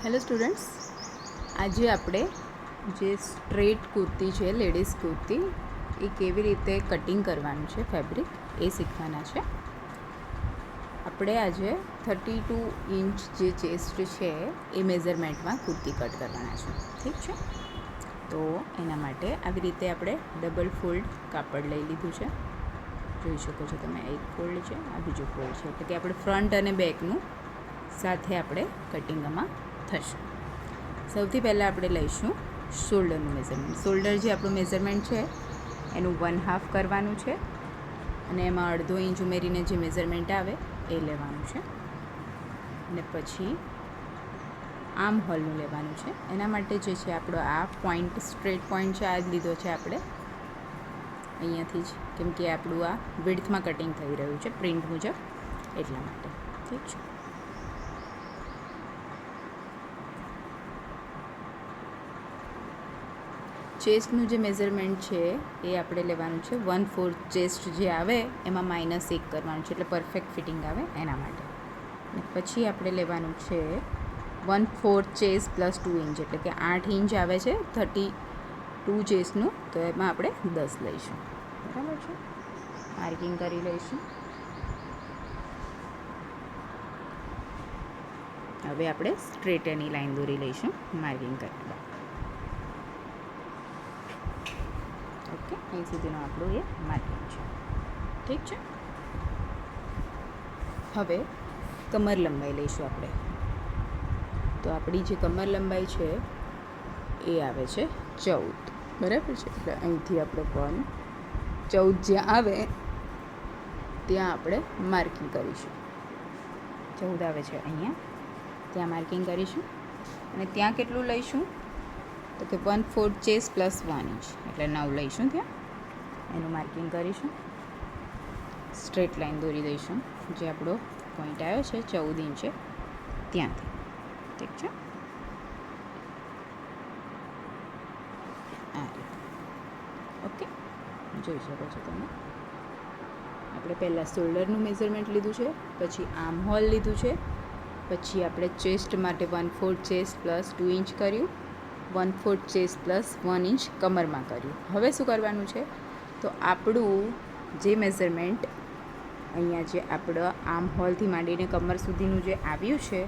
Hello students, આજે આપણે જે સ્ટ્રેટ કુર્તી છે, લેડીઝ કુર્તી, એ કેવી રીતે કટિંગ કરવાનું છે ફેબ્રિક એ શીખવાના છે. આપણે આજે 32 ઇંચ જે ચેસ્ટ છે એ મેઝરમેન્ટમાં કુર્તી કટ કરવાના છે. ઠીક છે, તો એના માટે આવી રીતે આપણે ડબલ ફોલ્ડ કાપડ લઈ લીધું છે. જોઈ શકો છો તમે, એક ફોલ્ડ છે, આ બીજું ફોલ્ડ છે, એટલે કે આપણે ફ્રન્ટ અને બેકનું સાથે આપણે કટિંગમાં થશે. સૌથી પહેલાં આપણે લઈશું શોલ્ડરનું મેઝરમેન્ટ. શોલ્ડર જે આપણું મેઝરમેન્ટ છે એનું 1/2 કરવાનું છે અને એમાં 1/2 ઇંચ ઉમેરીને જે મેઝરમેન્ટ આવે એ લેવાનું છે. અને પછી આર્મ હોલનું લેવાનું છે. એના માટે જે છે આપણો આ પોઈન્ટ, સ્ટ્રેટ પોઈન્ટ છે, આ જ લીધો છે આપણે અહીંયાથી જ, કેમ કે આપણું આ વિડ્થમાં કટિંગ થઈ રહ્યું છે પ્રિન્ટ મુજબ, એટલા માટે. ઠીક છે, ચેસ્ટનું જે મેઝરમેન્ટ છે એ આપણે લેવાનું છે 1/4 ચેસ્ટ જે આવે એમાં -1 કરવાનું છે, એટલે પરફેક્ટ ફિટિંગ આવે એના માટે. પછી આપણે લેવાનું છે 1/4 ચેસ્ટ + 2 ઇંચ, એટલે કે 8 ઇંચ આવે છે 32 ચેસ્ટનું, તો એમાં આપણે 10 લઈશું. બરાબર છે, માર્કિંગ કરી લઈશું. હવે આપણે સ્ટ્રેટ એની લાઈન દોરી લઈશું માર્કિંગ કરી. ઓકે, અહીં સુધીનું આપણું એ માર્કિંગ છે. ઠીક છે, હવે કમર લંબાઈ લઈશું આપણે. તો આપણી જે કમર લંબાઈ છે એ આવે છે 14. બરાબર છે, એટલે અહીંથી આપણે 14 જ્યાં આવે ત્યાં આપણે માર્કિંગ કરીશું. 14 આવે છે અહીંયા, ત્યાં માર્કિંગ કરીશું. અને ત્યાં કેટલું લઈશું તો કે 1/4 ચેસ્ટ + 1 ઇંચ, એટલે 9 લઈશું. ત્યાં એનું માર્કિંગ કરીશું. સ્ટ્રેટ લાઈન દોરી દઈશું જે આપણો પોઈન્ટ આવ્યો છે 14 ઇંચે ત્યાંથી. ઠીક છે, આ રીતે. ઓકે, જોઈ શકો છો તમે. આપણે પહેલાં શોલ્ડરનું મેઝરમેન્ટ લીધું છે, પછી આર્મ હોલ લીધું છે, પછી આપણે ચેસ્ટ માટે 1/4 ચેસ્ટ + 2 ઇંચ કર્યું, 1/4 ચેસ્ટ + 1 ઇંચ કમરમાં કર્યું. હવે શું કરવાનું છે તો આપણું જે મેઝરમેન્ટ અહીંયા જે આપણો આર્મ હોલથી માંડીને કમર સુધીનું જે આવ્યું છે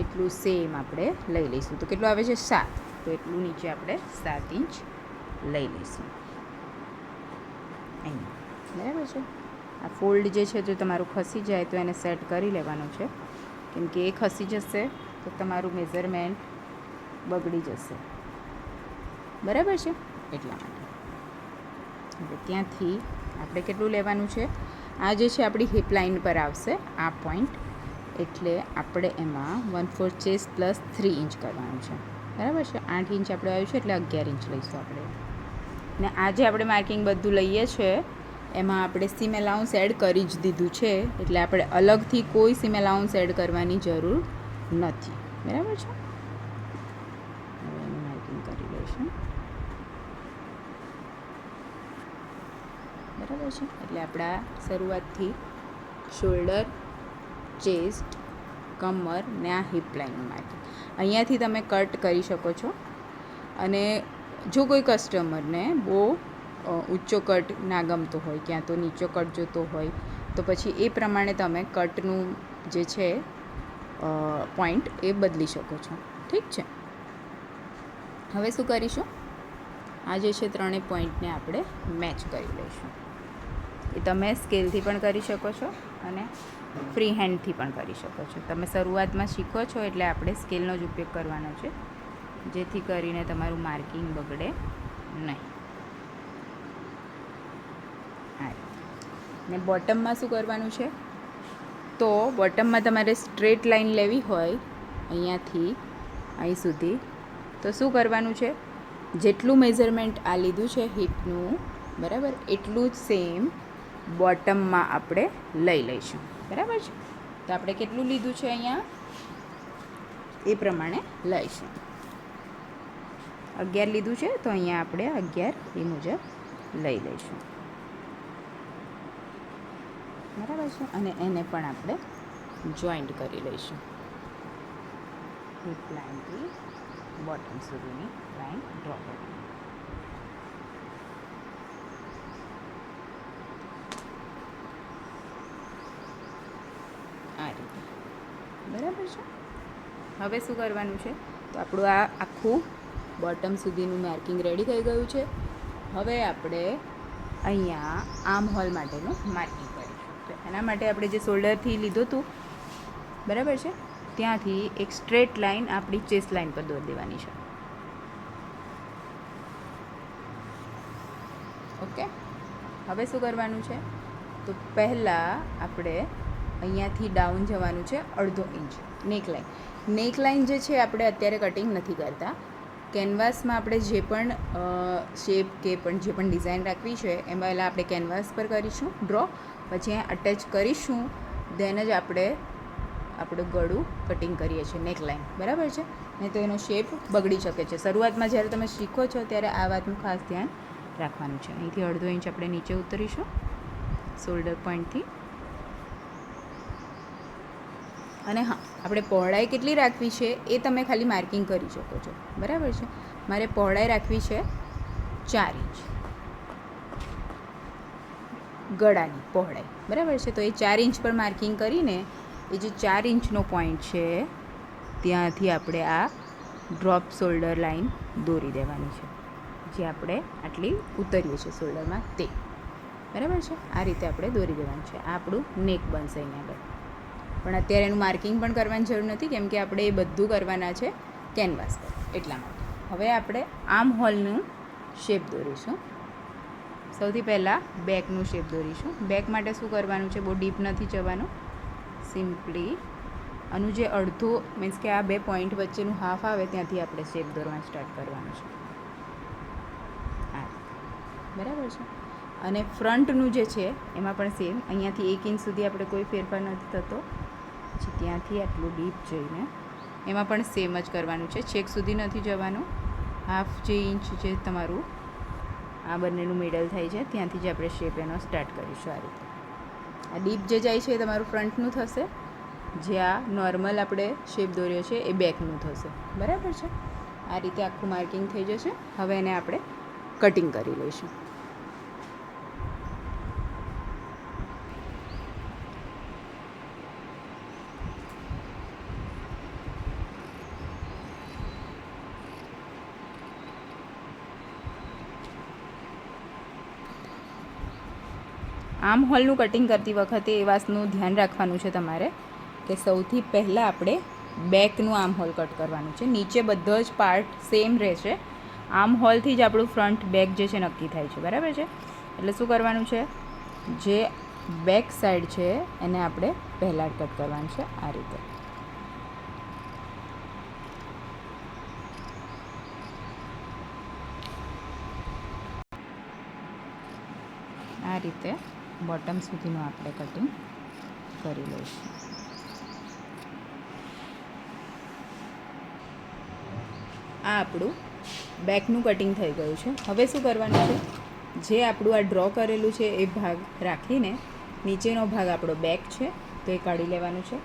એટલું સેમ આપણે લઈ લઈશું. તો કેટલું આવે છે 7, તો એટલું નીચે આપણે 7 ઇંચ લઈ લઈશું અહીંયા. બરાબર છે, આ ફોલ્ડ જે છે જો તમારું ખસી જાય તો એને સેટ કરી લેવાનું છે, કેમ કે એ ખસી જશે તો તમારું મેઝરમેન્ટ બગડી જશે. બરાબર છે, એટલા માટે. હવે ત્યાંથી આપણે કેટલું લેવાનું છે, આ જે છે આપણી હિપ લાઇન પર આવશે આ પોઈન્ટ, એટલે આપણે એમાં 1/4 ચેસ્ટ + 3 ઇંચ કરવાનું છે. બરાબર છે, 8 ઇંચ આપણે આવ્યું છે એટલે 11 ઇંચ લઈશું આપણે. ને આ જે આપણે માર્કિંગ બધું લઈએ છીએ એમાં આપણે સીમ એલાઉન્સ એડ કરી જ દીધું છે, એટલે આપણે અલગથી કોઈ સીમ એલાઉન્સ એડ કરવાની જરૂર નથી. બરાબર છે, હવે એનું માર્કિંગ કરી લઈશું. બરાબર છે, એટલે આપણા શરૂઆતથી શોલ્ડર, ચેસ્ટ, કમર ને આ હિપ લાઇનનું માર્કિંગ અહીંયાથી તમે કટ કરી શકો છો. અને જો કોઈ કસ્ટમરને બહુ ઊંચો કટ ના ગમતો હોય, ક્યાં તો નીચો કટ જોતો હોય, તો પછી એ પ્રમાણે તમે કટનું જે છે પોઈન્ટ એ બદલી શકો છો. ઠીક છે, હવે શું કરીશું, આ જે છે ત્રણેય પોઈન્ટને આપણે મેચ કરી લઈશું. એ તમે સ્કેલથી પણ કરી શકો છો અને ફ્રી હેન્ડથી પણ કરી શકો છો. તમે શરૂઆતમાં શીખો છો એટલે આપણે સ્કેલનો જ ઉપયોગ કરવાનો છે, જેથી કરીને તમારું માર્કિંગ બગડે નહીં. હા, ને બોટમમાં શું કરવાનું છે, તો બોટમમાં તમારે સ્ટ્રેટ લાઈન લેવી હોય અહીંયાથી અહીં સુધી, તો શું કરવાનું છે, જેટલું મેઝરમેન્ટ આ લીધું છે હિપનું, બરાબર, એટલું જ સેમ બોટમમાં આપણે લઈ લઈશું. બરાબર છે, તો આપણે કેટલું લીધું છે અહીંયા એ પ્રમાણે લઈશું. 11 લીધું છે તો અહીંયા આપણે 11 એ મુજબ લઈ લઈશું. બરાબર છે, અને એને પણ આપણે જોઈન્ટ કરી લઈશું. હિપ લાઇનથી બોટમ સુધીની લાઇન ડ્રો કરવાની. આ રીતે બરાબર છે. હવે શું કરવાનું છે, તો આપણું આ આખું બોટમ સુધીનું માર્કિંગ રેડી થઈ ગયું છે. હવે આપણે અહીંયા આર્મ હોલ માટેનું માર્કિંગ કરીશું. તો એના માટે આપણે જે શોલ્ડરથી લીધું હતું બરાબર છે, ત્યાંથી એક સ્ટ્રેટ લાઇન આપણી ચેસ્ટ લાઇન પર દોરી દેવાની છે. ઓકે, હવે શું કરવાનું છે, તો પહેલાં આપણે અહીંયાથી ડાઉન જવાનું છે 1/2 ઇંચ નેકલાઇન. નેકલાઇન જે છે આપણે અત્યારે કટિંગ નથી કરતા. કેનવાસમાં આપણે જે પણ શેપ કે પણ જે પણ ડિઝાઇન રાખવી છે એમાં પહેલાં આપણે કેનવાસ પર કરીશું ડ્રો, પછી અહીંયા અટેચ કરીશું, દેન જ આપણે આપણું ગળું કટિંગ કરીએ છીએ નેકલાઇન. બરાબર છે, નહીં તો એનો શેપ બગડી શકે છે. શરૂઆતમાં જ્યારે તમે શીખો છો ત્યારે આ વાતનું ખાસ ધ્યાન રાખવાનું છે. અહીંથી 1/2 ઇંચ આપણે નીચે ઉતરીશું શોલ્ડર પોઈન્ટથી. અને હા, આપણે પહોળાઈ કેટલી રાખવી છે એ તમે ખાલી માર્કિંગ કરી શકો છો. બરાબર છે, મારે પહોળાઈ રાખવી છે 4 ઇંચ ગળાની પહોળાઈ. બરાબર છે, તો એ 4 ઇંચ પર માર્કિંગ કરીને એ જે 4 ઇંચનો પોઈન્ટ છે ત્યાંથી આપણે આ ડ્રોપ શોલ્ડર લાઇન દોરી દેવાની છે, જે આપણે આટલી ઉતરીએ છીએ શોલ્ડરમાં તે. બરાબર છે, આ રીતે આપણે દોરી દેવાનું છે. આ આપણું નેક બનશે અહીંયા આગળ. પણ અત્યારે એનું માર્કિંગ પણ કરવાની જરૂર નથી, કેમ કે આપણે એ બધું કરવાના છે કેનવાસ પર, એટલા માટે. હવે આપણે આર્મ હોલનું શેપ દોરીશું. સૌથી પહેલાં બેકનું શેપ દોરીશું. બેક માટે શું કરવાનું છે, બહુ ડીપ નથી જવાનું. સિમ્પલી આનું જે અડધો મીન્સ કે આ બે પોઈન્ટ વચ્ચેનું હાફ આવે ત્યાંથી આપણે શેપ દોરવાનું સ્ટાર્ટ કરવાનું છે. આ બરાબર છે. અને ફ્રન્ટનું જે છે એમાં પણ સેમ અહીંયાથી 1 ઇંચ સુધી આપણે કોઈ ફેરફાર નથી થતો. પછી ત્યાંથી આટલું ડીપ જઈને એમાં પણ સેમ જ કરવાનું છે, છેક સુધી નથી જવાનું. હાફ જે ઇંચ જે તમારું આ બંનેનું મિડલ થાય છે ત્યાંથી જ આપણે શેપ એનો સ્ટાર્ટ કરીશું. આ રીતે આ ડીપ જે જાય છે એ તમારું ફ્રન્ટનું થશે, જે આ નોર્મલ આપણે શેપ દોર્યો છે એ બેકનું થશે. બરાબર છે, આ રીતે આખું માર્કિંગ થઈ જશે. હવે એને આપણે કટિંગ કરી લઈશું. આર્મ હોલનું કટિંગ કરતી વખતે એ વાતનું ધ્યાન રાખવાનું છે તમારે કે સૌથી પહેલાં આપણે બેકનું આર્મ હોલ કટ કરવાનું છે. નીચે બધો જ પાર્ટ સેમ રહેશે. આર્મ હોલથી જ આપણું ફ્રન્ટ બેક જે છે નક્કી થાય છે. બરાબર છે, એટલે શું કરવાનું છે, જે બેક સાઈડ છે એને આપણે પહેલાં કટ કરવાનું છે. આ રીતે આ રીતે બોટમ સુધીનું આપણે કટિંગ કરી લઈશું. આ આપણું બેકનું કટિંગ થઈ ગયું છે. હવે શું કરવાનું છે, જે આપણું આ ડ્રો કરેલું છે એ ભાગ રાખીને નીચેનો ભાગ આપણો બેક છે તો એ કાઢી લેવાનું છે.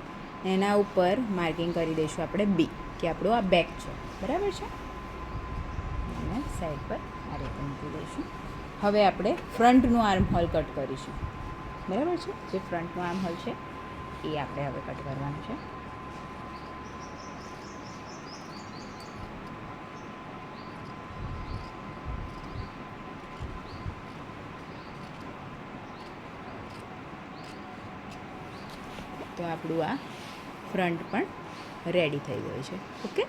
એના ઉપર માર્કિંગ કરી દઈશું આપણે બી, કે આપણું આ બેક છે. બરાબર છે, અને સાઈડ પર આ રીતે મૂકી દઈશું. હવે આપણે ફ્રન્ટનું આર્મ હોલ કટ કરીશું. બરાબર છે, જે ફ્રન્ટનું આર્મ હોલ છે એ આપણે હવે કટ કરવાનું છે. તો આપણું આ ફ્રન્ટ પણ રેડી થઈ ગયું છે. ઓકે.